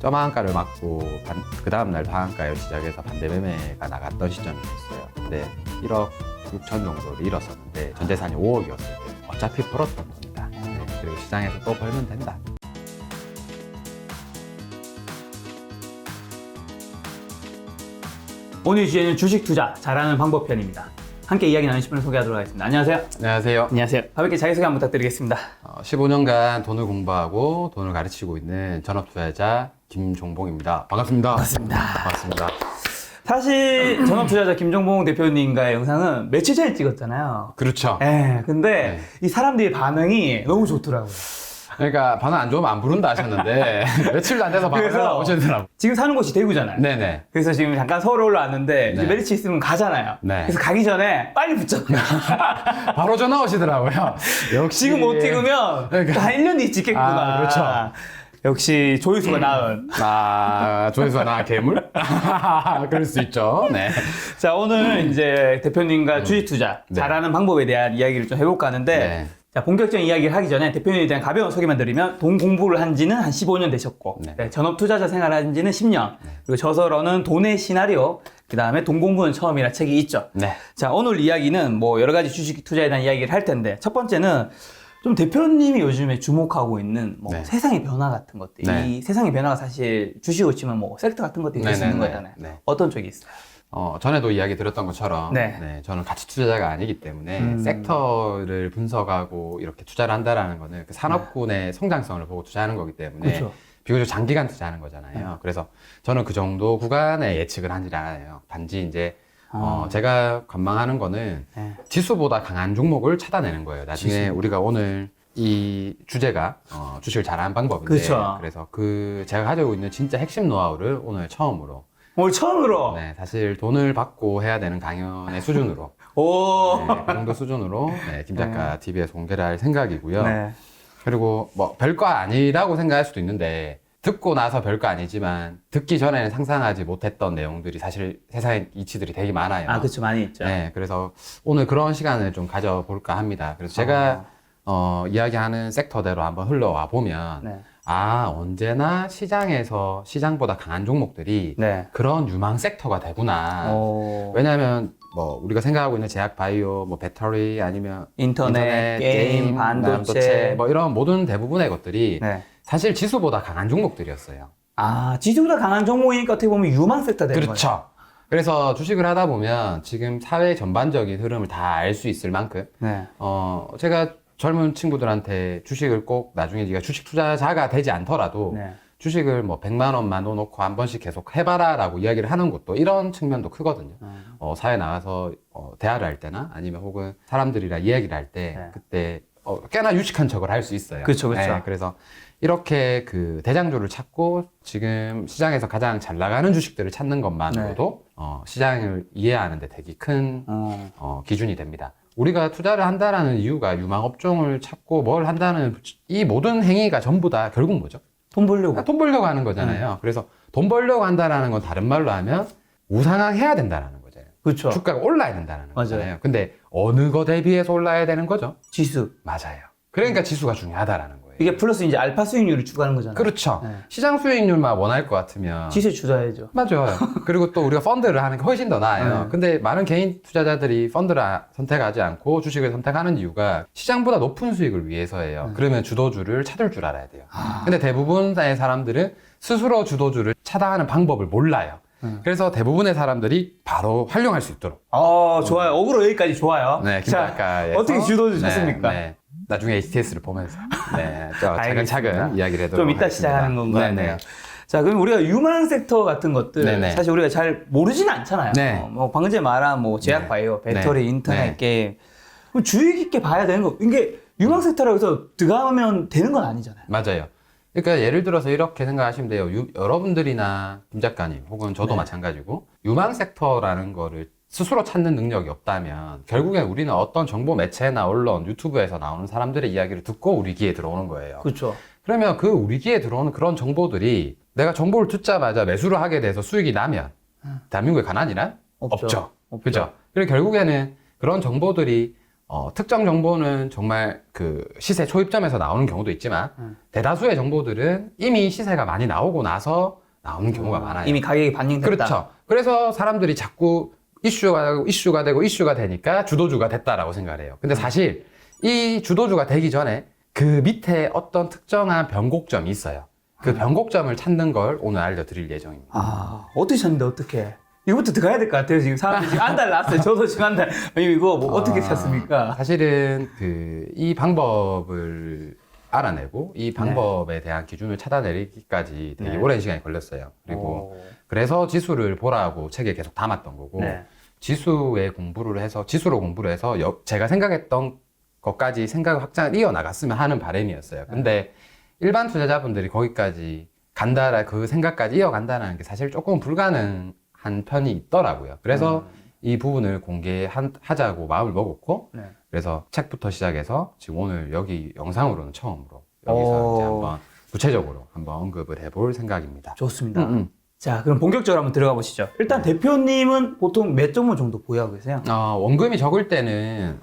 저만가를 맞고 그 다음날 방한가를 시작해서 반대 매매가 나갔던 시점이었어요. 근데 1억 6천 정도를 잃었었는데 전 재산이 5억이었을 때 어차피 벌었던 겁니다. 네, 그리고 시장에서 또 벌면 된다. 오늘 주제는 주식 투자 잘하는 방법 편입니다. 함께 이야기 나누실 분을 소개하도록 하겠습니다. 안녕하세요. 안녕하세요. 안녕하세요. 가볍게 자기소개 한번 부탁드리겠습니다. 15년간 돈을 공부하고 돈을 가르치고 있는 전업투자자 김종봉입니다. 반갑습니다. 반갑습니다. 사실 전업투자자 김종봉 대표님과의 영상은 며칠 전에 찍었잖아요. 그렇죠. 네, 근데 이 사람들의 반응이 너무 좋더라고요. 그러니까 반응 안 좋으면 안 부른다 하셨는데 며칠도 안 돼서 반응을 오시더라고요. 지금 사는 곳이 대구잖아요. 네네. 그래서 지금 잠깐 서울 올라왔는데 이제 네. 메리츠 있으면 가잖아요. 네. 그래서 가기 전에 빨리 붙잖아요. 바로 전화 오시더라고요. 역시 지금 못 찍으면 그러니까. 한 1년 뒤에 찍겠구나. 아, 그렇죠. 역시 조회수가 나은. 조회수가 나 괴물? 그럴 수 있죠. 네. 자, 오늘 이제 대표님과 주식 투자 네. 잘하는 방법에 대한 이야기를 좀 해볼까 하는데 네. 자, 본격적인 이야기를 하기 전에 대표님에 대한 가벼운 소개만 드리면 돈 공부를 한 지는 한 15년 되셨고 네. 전업 투자자 생활을 한 지는 10년 그리고 저서로는 돈의 시나리오 그 다음에 돈 공부는 처음이라 책이 있죠. 네. 자, 오늘 이야기는 뭐 여러 가지 주식 투자에 대한 이야기를 할 텐데 첫 번째는 좀 대표님이 요즘에 주목하고 있는 뭐 네. 세상의 변화 같은 것들 네. 이 세상의 변화가 사실 주식으로 치면 뭐 섹터 같은 것들이 될 수 있는 네네네. 거잖아요. 네. 어떤 쪽이 있어요? 전에도 이야기 드렸던 것처럼 네. 저는 가치 투자자가 아니기 때문에 섹터를 분석하고 이렇게 투자를 한다라는 거는 그 산업군의 성장성을 보고 투자하는 거기 때문에 그렇죠. 비교적 장기간 투자하는 거잖아요. 그래서 저는 그 정도 구간에 예측을 하지 않아요. 단지 이제 제가 관망하는 거는 네. 지수보다 강한 종목을 찾아내는 거예요. 나중에 지수. 우리가 오늘 이 주제가 주식을 잘하는 방법인데 그렇죠. 그래서 제가 가지고 있는 진짜 핵심 노하우를 오늘 처음으로 오늘 처음으로 네, 사실 돈을 받고 해야 되는 강연의 수준으로 오. 네, 그 정도 수준으로 김 작가 TV에서 공개를 할 생각이고요. 네. 그리고 뭐 별거 아니라고 생각할 수도 있는데 듣고 나서 별거 아니지만 듣기 전에는 상상하지 못했던 내용들이 사실 세상에 이치들이 되게 많아요. 아, 그렇죠. 많이 있죠. 네, 그래서 오늘 그런 시간을 좀 가져볼까 합니다. 그래서 제가 이야기하는 섹터대로 한번 흘러와 보면 네. 언제나 시장보다 강한 종목들이 네. 그런 유망 섹터가 되구나. 오. 왜냐하면 뭐 우리가 생각하고 있는 제약 바이오, 뭐 배터리 아니면 인터넷, 게임, 반도체. 뭐 이런 모든 대부분의 것들이 네. 사실 지수보다 강한 종목들이었어요. 아, 지수보다 강한 종목이니까 어떻게 보면 유망 섹터 되는 거예요. 그렇죠. 그래서 주식을 하다 보면 지금 사회 전반적인 흐름을 다 알 수 있을 만큼 네. 제가 젊은 친구들한테 주식을 꼭 나중에 네가 주식 투자자가 되지 않더라도 네. 주식을 뭐 100만 원만 넣어놓고 한 번씩 계속 해봐라 라고 이야기를 하는 것도 이런 측면도 크거든요. 사회 나가서 대화를 할 때나 아니면 혹은 사람들이랑 이야기를 할 때 네. 그때 꽤나 유식한 척을 할 수 있어요. 그렇죠, 그렇죠. 네, 그래서 이렇게 그 대장주를 찾고 지금 시장에서 가장 잘 나가는 주식들을 찾는 것만으로도 시장을 이해하는 데 되게 큰 기준이 됩니다. 우리가 투자를 한다라는 이유가 유망업종을 찾고 뭘 한다는 이 모든 행위가 전부 다 결국 뭐죠? 돈 벌려고. 돈 벌려고 하는 거잖아요. 그래서 돈 벌려고 한다라는 건 다른 말로 하면 우상향해야 된다라는 거잖아요. 그렇죠. 주가가 올라야 된다는 맞아요. 거잖아요. 근데 어느 거 대비해서 올라야 되는 거죠? 지수. 맞아요. 그러니까 지수가 중요하다라는 거예요. 이게 플러스 이제 알파 수익률을 추구하는 거잖아요. 그렇죠. 네. 시장 수익률만 원할 것 같으면 지수에 투자해야죠. 맞아요. 그리고 또 우리가 펀드를 하는 게 훨씬 더 나아요. 네. 근데 많은 개인 투자자들이 펀드를 선택하지 않고 주식을 선택하는 이유가 시장보다 높은 수익을 위해서예요. 그러면 주도주를 찾을 줄 알아야 돼요. 근데 대부분의 사람들은 스스로 주도주를 찾아가는 방법을 몰라요. 그래서 대부분의 사람들이 바로 활용할 수 있도록. 좋아요. 어그로 여기까지 좋아요. 네, 자, 김작가에서 어떻게 주도주 찾습니까? 네. 나중에 HTS를 보면서 알겠습니다. 차근차근 이야기를 해도록 좀 이따 하겠습니다. 시작하는 건 것 네네. 같네요. 자, 그럼 우리가 유망 섹터 같은 것들 네네. 사실 우리가 잘 모르지는 않잖아요. 네. 뭐 방금 전에 말한 뭐 제약 네. 바이오, 배터리, 네. 인터넷, 네. 게임. 그럼 주의 깊게 봐야 되는 거. 이게 유망 섹터라고 해서 들어가면 되는 건 아니잖아요. 맞아요. 그러니까 예를 들어서 이렇게 생각하시면 돼요. 여러분들이나 김 작가님 혹은 저도 네. 마찬가지고 유망 섹터라는 거를 스스로 찾는 능력이 없다면 결국엔 우리는 어떤 정보 매체나 언론, 유튜브에서 나오는 사람들의 이야기를 듣고 우리 귀에 들어오는 거예요. 그렇죠. 그러면 그 우리 귀에 들어오는 그런 정보들이 내가 정보를 듣자마자 매수를 하게 돼서 수익이 나면 대한민국의 가난이란 없죠. 없죠. 그죠? 그리고 결국에는 그런 정보들이 특정 정보는 정말 그 시세 초입점에서 나오는 경우도 있지만 대다수의 정보들은 이미 시세가 많이 나오고 나서 나오는 경우가 많아요. 이미 가격이 반영됐다. 그렇죠. 그래서 사람들이 자꾸 이슈가 되니까 주도주가 됐다라고 생각을 해요. 근데 사실 이 주도주가 되기 전에 그 밑에 어떤 특정한 변곡점이 있어요. 그 변곡점을 찾는 걸 오늘 알려드릴 예정입니다. 아, 어떻게 찾는데 어떻게? 이거부터 들어가야 될 것 같아요. 지금 사람들이 지금 한 달 났어요. 저도 지금 한 달. 이거 뭐 어떻게 찾습니까? 사실은 이 방법을 알아내고 이 방법에 대한 기준을 찾아내기까지 되게 네. 오랜 시간이 걸렸어요. 그리고 그래서 지수를 보라고 책에 계속 담았던 거고 네. 지수로 공부를 해서 제가 생각했던 것까지 생각을 확장을 이어나갔으면 하는 바람이었어요. 근데 일반 투자자분들이 거기까지 그 생각까지 이어간다는 게 사실 조금 불가능한 편이 있더라고요. 그래서 이 부분을 공개하자고 마음을 먹었고, 네. 그래서 책부터 시작해서 지금 오늘 여기 영상으로는 처음으로 여기서 이제 한번 구체적으로 한번 언급을 해볼 생각입니다. 좋습니다. 자, 그럼 본격적으로 한번 들어가 보시죠. 일단 대표님은 보통 몇 종목 정도 보유하고 계세요? 원금이 적을 때는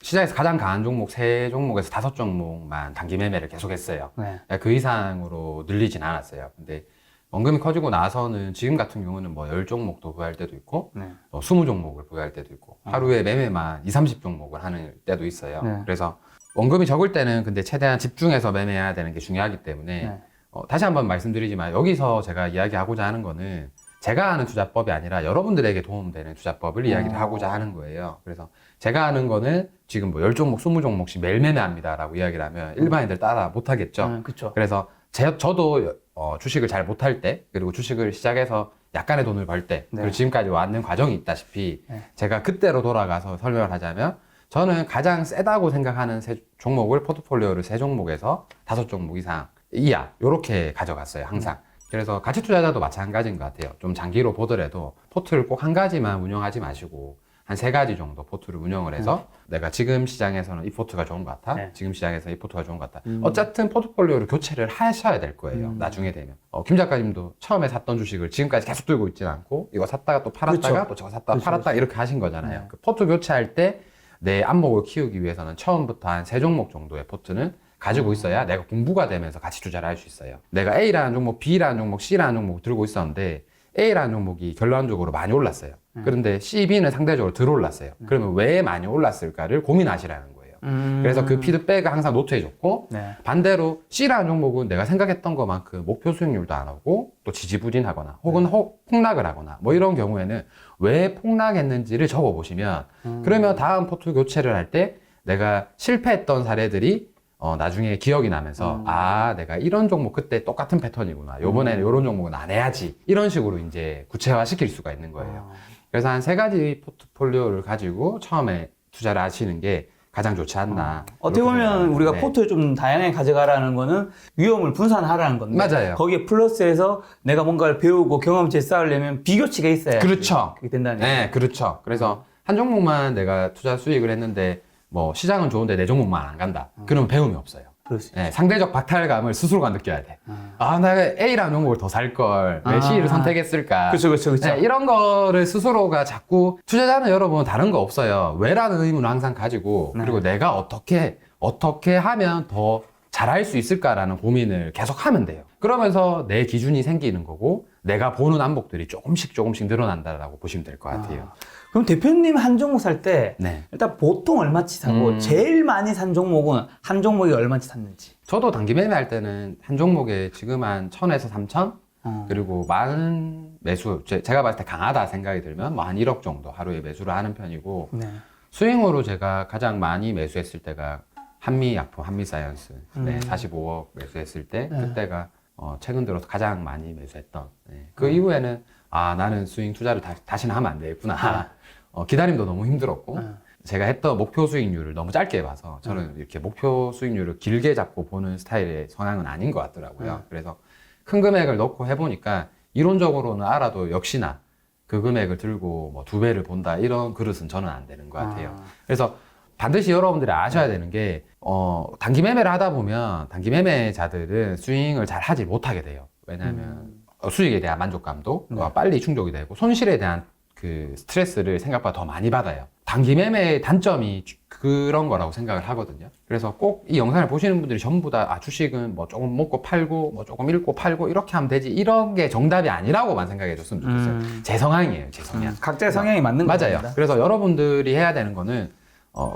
시장에서 가장 강한 종목 3종목에서 5종목만 단기 매매를 계속했어요. 네. 그 이상으로 늘리진 않았어요. 근데 원금이 커지고 나서는 지금 같은 경우는 뭐 10종목도 보유할 때도 있고 네. 20종목을 보유할 때도 있고 하루에 매매만 30종목을 하는 때도 있어요. 네. 그래서 원금이 적을 때는 근데 최대한 집중해서 매매해야 되는 게 중요하기 때문에 네. 다시 한번 말씀드리지만 여기서 제가 이야기하고자 하는 거는 제가 아는 투자법이 아니라 여러분들에게 도움되는 투자법을 이야기를 하고자 하는 거예요. 그래서 제가 아는 거는 지금 뭐 10종목, 20종목씩 매일 매매합니다 라고 이야기를 하면 일반인들 따라 못하겠죠. 그렇죠. 그래서 저도 주식을 잘 못할 때, 그리고 주식을 시작해서 약간의 돈을 벌 때, 네. 그리고 지금까지 왔는 과정이 있다시피 네. 제가 그때로 돌아가서 설명을 하자면 저는 가장 세다고 생각하는 종목을 포트폴리오를 3종목에서 5종목 이하 요렇게 가져갔어요, 항상. 그래서 가치 투자자도 마찬가지인 것 같아요. 좀 장기로 보더라도 포트를 꼭 한 가지만 운영하지 마시고 한 3가지 정도 포트를 운영을 해서 내가 지금 시장에서는 이 포트가 좋은 것 같아. 네. 지금 시장에서 이 포트가 좋은 것 같다. 어쨌든 포트폴리오를 교체를 하셔야 될 거예요. 나중에 되면. 김 작가님도 처음에 샀던 주식을 지금까지 계속 들고 있지는 않고 이거 샀다가 또 팔았다가 그렇죠. 또 저거 샀다가 그렇죠. 팔았다가 이렇게 하신 거잖아요. 네. 그 포트 교체할 때 내 안목을 키우기 위해서는 처음부터 한 3종목 정도의 포트는 가지고 있어야 내가 공부가 되면서 가치 투자를 할 수 있어요. 내가 A라는 종목, B라는 종목, C라는 종목 들고 있었는데 A라는 종목이 결론적으로 많이 올랐어요. 그런데 C, B는 상대적으로 덜 올랐어요. 그러면 왜 많이 올랐을까를 고민하시라는 거예요. 그래서 그 피드백을 항상 노트해줬고 네. 반대로 C라는 종목은 내가 생각했던 것만큼 목표 수익률도 안 오고 또 지지부진하거나 혹은 폭락을 하거나 뭐 이런 경우에는 왜 폭락했는지를 적어보시면 그러면 다음 포트 교체를 할 때 내가 실패했던 사례들이 나중에 기억이 나면서 내가 이런 종목 그때 똑같은 패턴이구나. 요번에는 이런 종목은 안 해야지. 이런 식으로 이제 구체화 시킬 수가 있는 거예요. 그래서 한 3가지 포트폴리오를 가지고 처음에 투자를 하시는 게 가장 좋지 않나. 어떻게 보면 우리가 네. 포트를 좀 다양하게 가져가라는 거는 위험을 분산하라는 건데 맞아요. 거기에 플러스해서 내가 뭔가를 배우고 경험치를 쌓으려면 비교치가 있어야 그렇죠. 그게 된다는 네, 그렇죠. 그래서 한 종목만 내가 투자 수익을 했는데 뭐 시장은 좋은데 내 종목만 안 간다. 그러면 배움이 없어요. 그럴 수 네, 상대적 박탈감을 스스로가 느껴야 돼. 내가 A라는 종목을 더 살 걸. 왜 C를 선택했을까? 그렇죠, 그렇죠, 그렇죠. 네, 이런 거를 스스로가 자꾸 투자자는 여러분 다른 거 없어요. 왜라는 의문을 항상 가지고 그리고 내가 어떻게 하면 더 잘할 수 있을까라는 고민을 계속 하면 돼요. 그러면서 내 기준이 생기는 거고 내가 보는 안목들이 조금씩 늘어난다라고 보시면 될 것 같아요. 그럼 대표님 한 종목 살 때 네. 일단 보통 얼마치 사고 제일 많이 산 종목은 한 종목이 얼마치 샀는지. 저도 단기 매매할 때는 한 종목에 지금 한 1000에서 3000 그리고 많은 매수 제가 봤을 때 강하다 생각이 들면 뭐 한 1억 정도 하루에 매수를 하는 편이고 네. 스윙으로 제가 가장 많이 매수했을 때가 한미약품, 한미사이언스 45억 매수했을 때 그때가 최근 들어서 가장 많이 매수했던 그 이후에는 나는 스윙 투자를 다시는 하면 안 되겠구나. 기다림도 너무 힘들었고 제가 했던 목표 수익률을 너무 짧게 봐서 저는 이렇게 목표 수익률을 길게 잡고 보는 스타일의 성향은 아닌 것 같더라고요. 그래서 큰 금액을 넣고 해보니까 이론적으로는 알아도 역시나 그 금액을 들고 뭐 2배를 본다 이런 그릇은 저는 안 되는 것 같아요. 그래서 반드시 여러분들이 아셔야 되는 게 단기 매매를 하다 보면 단기 매매자들은 스윙을 잘 하지 못하게 돼요. 왜냐하면 수익에 대한 만족감도 빨리 충족이 되고 손실에 대한 그 스트레스를 생각보다 더 많이 받아요. 단기 매매의 단점이 그런 거라고 생각을 하거든요. 그래서 꼭 이 영상을 보시는 분들이 전부 다 주식은 뭐 조금 먹고 팔고 뭐 조금 읽고 팔고 이렇게 하면 되지 이런 게 정답이 아니라고만 생각해 줬으면 좋겠어요. 제 성향이에요, 제 성향. 각자의 성향이 맞는 맞아요. 겁니다. 그래서 여러분들이 해야 되는 거는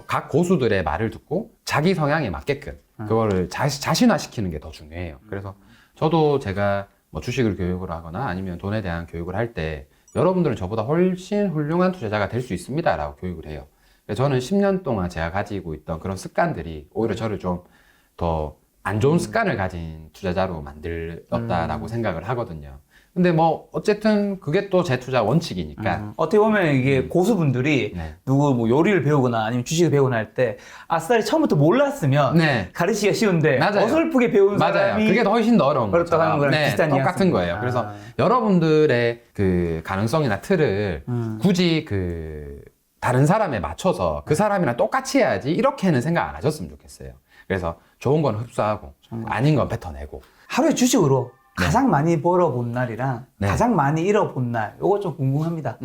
각 고수들의 말을 듣고 자기 성향에 맞게끔 그거를 자신화시키는 게 더 중요해요. 그래서 저도 제가 뭐 주식을 교육을 하거나 아니면 돈에 대한 교육을 할 때 여러분들은 저보다 훨씬 훌륭한 투자자가 될 수 있습니다라고 교육을 해요. 그래서 저는 10년 동안 제가 가지고 있던 그런 습관들이 오히려 저를 좀 더 안 좋은 습관을 가진 투자자로 만들었다라고 생각을 하거든요. 근데 뭐 어쨌든 그게 또 제 투자 원칙이니까. 어떻게 보면 이게 고수분들이 네. 누구 뭐 요리를 배우거나 아니면 주식을 배우거나 할 때 아싸리 처음부터 몰랐으면 네. 가르치기가 쉬운데 맞아요. 어설프게 배운 맞아요. 사람이 그게 더 훨씬 더 어려운 거죠. 어렵다고 하는 거랑 비슷한 똑같은 뉘앙스입니다. 거예요. 그래서 여러분들의 그 가능성이나 틀을 굳이 그 다른 사람에 맞춰서 그 사람이랑 똑같이 해야지 이렇게는 생각 안 하셨으면 좋겠어요. 그래서 좋은 건 흡수하고 아닌 건 뱉어내고. 하루에 주식으로 네. 가장 많이 벌어본 날이랑 네. 가장 많이 잃어본 날 요거 좀 궁금합니다.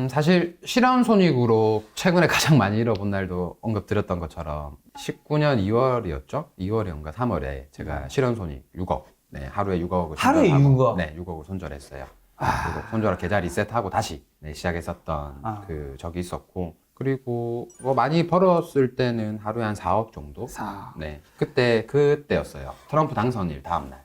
사실 실현손익으로 최근에 가장 많이 잃어본 날도 언급드렸던 것처럼 19년 2월이었죠? 2월인가 3월에 제가 실현손익 6억. 네, 하루에 6억을 하루에 손절하고, 6억? 네, 6억을 손절했어요. 그리고 손절을 계좌 리셋하고 다시 시작했었던 그 적이 있었고, 그리고 뭐 많이 벌었을 때는 하루에 한 4억 정도? 4억. 네, 그때였어요. 트럼프 당선일 다음날.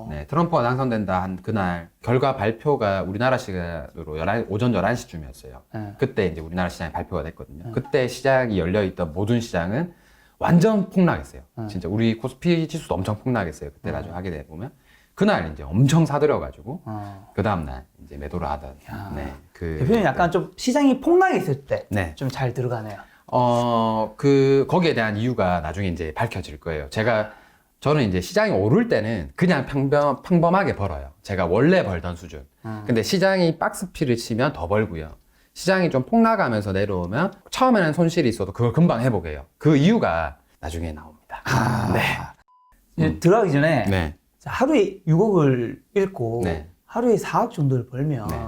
네, 트럼프가 당선된다 한 그날 결과 발표가 우리나라 시간으로 오전 11시쯤이었어요. 네. 그때 이제 우리나라 시장이 발표가 됐거든요. 그때 시장이 열려있던 모든 시장은 완전 폭락했어요. 진짜 우리 코스피 지수도 엄청 폭락했어요. 그때 나중에 하게 돼 보면 그날 이제 엄청 사들여가지고 그 다음날 이제 매도를 하던. 네, 대표님 약간 좀 시장이 폭락했을 때 좀 네. 잘 들어가네요. 거기에 대한 이유가 나중에 이제 밝혀질 거예요. 저는 이제 시장이 오를 때는 그냥 평범하게 벌어요. 제가 원래 벌던 수준. 근데 시장이 박스피를 치면 더 벌고요. 시장이 좀 폭락하면서 내려오면 처음에는 손실이 있어도 그걸 금방 회복해요. 그 이유가 나중에 나옵니다. 네. 이제 들어가기 전에 네. 자, 하루에 6억을 잃고 네. 하루에 4억 정도를 벌면 네.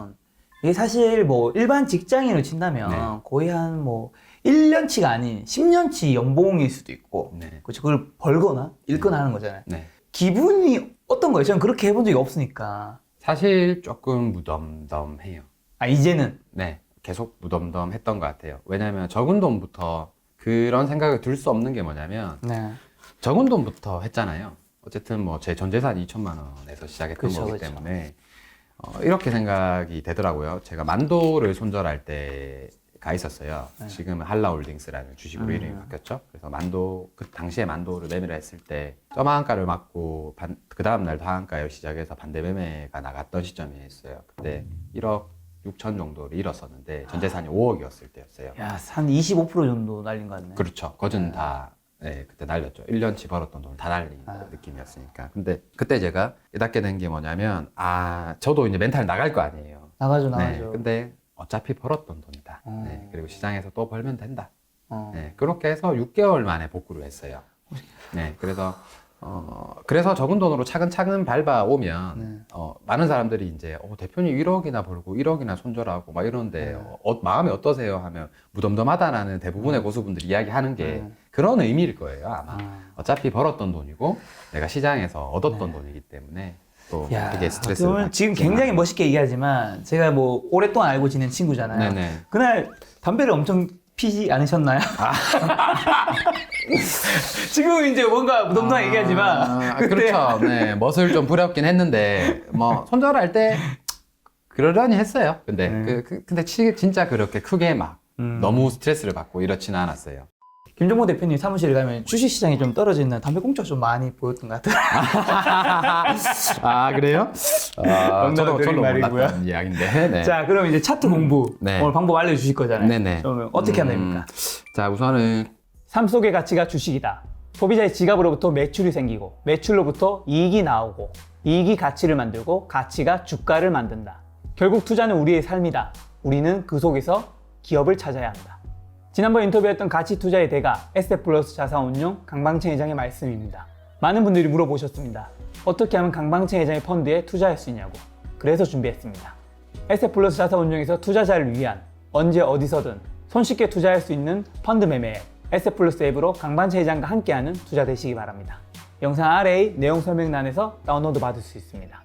이게 사실 뭐 일반 직장인으로 친다면 네. 거의 한 뭐 1년치가 아닌 10년치 연봉일 수도 있고 네. 그렇죠. 그걸 벌거나 잃거나 하는 거잖아요. 네. 기분이 어떤 거예요? 저는 그렇게 해본 적이 없으니까. 사실 조금 무덤덤해요. 이제는 네. 계속 무덤덤했던 것 같아요. 왜냐하면 적은 돈부터 그런 생각을 들 수 없는 게 뭐냐면 적은 돈부터 했잖아요. 어쨌든 뭐 제 전 재산이 2천만 원에서 시작했던 그쵸, 거기 그쵸. 때문에 이렇게 생각이 되더라고요. 제가 만도를 손절할 때가 있었어요. 지금은 한라홀딩스라는 주식으로 이름이 바뀌었죠. 그래서 그 당시에 만도를 매매를 했을 때 점하한가를 맞고 그 다음 날도 하한가를 시작해서 반대 매매가 나갔던 시점이었어요. 그때 1억 6천 정도를 잃었었는데 전 재산이 5억이었을 때였어요. 야, 한 25% 정도 날린 것 같네. 그렇죠. 거진 다 그때 날렸죠. 1년치 벌었던 돈 다 날린 느낌이었으니까. 근데 그때 제가 깨닫게 된 게 뭐냐면 저도 이제 멘탈 나갈 거 아니에요. 나가죠. 네, 근데 어차피 벌었던 돈이다. 네, 그리고 시장에서 또 벌면 된다. 네, 그렇게 해서 6개월 만에 복구를 했어요. 네, 그래서 적은 돈으로 차근차근 밟아오면 많은 사람들이 이제 대표님 1억이나 벌고 1억이나 손절하고 막 이러는데 마음이 어떠세요? 하면 무덤덤하다라는 대부분의 고수분들이 이야기하는 게 그런 의미일 거예요, 아마. 어차피 벌었던 돈이고 내가 시장에서 얻었던 돈이기 때문에 또 되게 스트레스를 받지만. 지금 굉장히 멋있게 얘기하지만 제가 뭐 오랫동안 알고 지낸 친구잖아요. 네네. 그날 담배를 엄청 피지 않으셨나요? 지금은 이제 뭔가 무덤덤하게 얘기하지만 그때 그렇죠. 네, 멋을 좀 부렸긴 했는데 뭐 손절할 때 그러려니 했어요. 근데 근데 진짜 그렇게 크게 막 너무 스트레스를 받고 이렇지는 않았어요. 김종모 대표님 사무실에 가면 주식시장이 좀 떨어져 있는 담배 공짜 좀 많이 보였던 것 같아요. 그래요? 저도 말이고요. 몰랐던 이야기인데. 네. 자, 그럼 이제 차트 공부 오늘 방법 알려주실 거잖아요. 네네. 그러면 어떻게 하면 됩니까? 자, 우선은 삶 속의 가치가 주식이다. 소비자의 지갑으로부터 매출이 생기고 매출로부터 이익이 나오고 이익이 가치를 만들고 가치가 주가를 만든다. 결국 투자는 우리의 삶이다. 우리는 그 속에서 기업을 찾아야 한다. 지난번 인터뷰했던 가치 투자의 대가 에셋플러스 자산운용 강방채 회장의 말씀입니다. 많은 분들이 물어보셨습니다. 어떻게 하면 강방채 회장의 펀드에 투자할 수 있냐고. 그래서 준비했습니다. 에셋플러스 자산운용에서 투자자를 위한 언제 어디서든 손쉽게 투자할 수 있는 펀드 매매 앱 S플러스 앱으로 강반채 회장과 함께하는 투자 되시기 바랍니다. 영상 아래의 내용 설명란에서 다운로드 받을 수 있습니다.